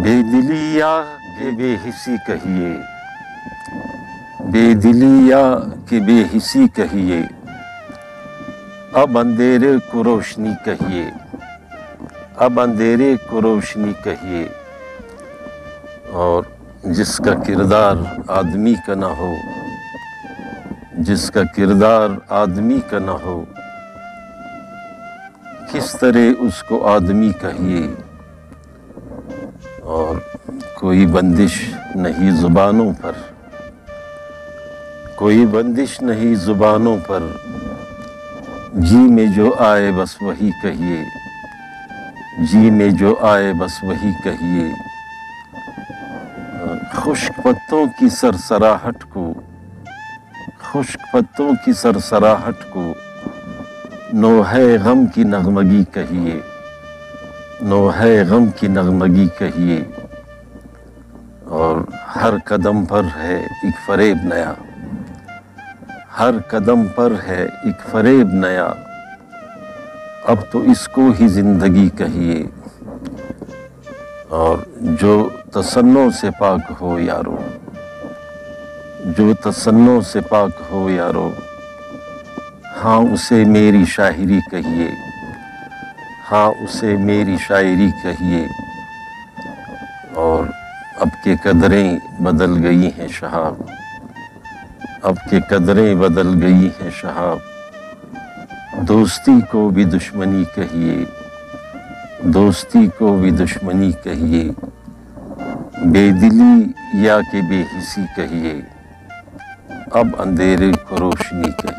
بے دلی یا کہ بے حسی کہیے، بے دلی یا کہ بے حسی کہیے، اب اندھیرے کو روشنی کہیے، اب اندھیرے کو روشنی کہیے۔ اور جس کا کردار آدمی کا نہ ہو، جس کا کردار آدمی کا نہ ہو، کس طرح اس کو آدمی کہیے۔ اور کوئی بندش نہیں زبانوں پر، کوئی بندش نہیں زبانوں پر، جی میں جو آئے بس وہی کہیے، جی میں جو آئے بس وہی کہیے۔ خشک پتوں کی سرسراہٹ کو، خشک پتوں کی سرسراہٹ کو نوحہ غم کی نغمگی کہیے، نوحہ غم کی نغمگی کہیے۔ اور ہر قدم پر ہے ایک فریب نیا، ہر قدم پر ہے ایک فریب نیا، اب تو اس کو ہی زندگی کہیے۔ اور جو تصنع سے پاک ہو یارو، جو تصنع سے پاک ہو یارو، ہاں اسے میری شاعری کہیے، ہاں اسے میری شاعری کہیے۔ اور اب کے قدریں بدل گئی ہیں شہاب، اب کے قدریں بدل گئی ہیں شہاب، دوستی کو بھی دشمنی کہیے، دوستی کو بھی دشمنی کہیے، بے دلی یا کہ بے حسی کہیے، اب اندھیرے کو روشنی کہیے۔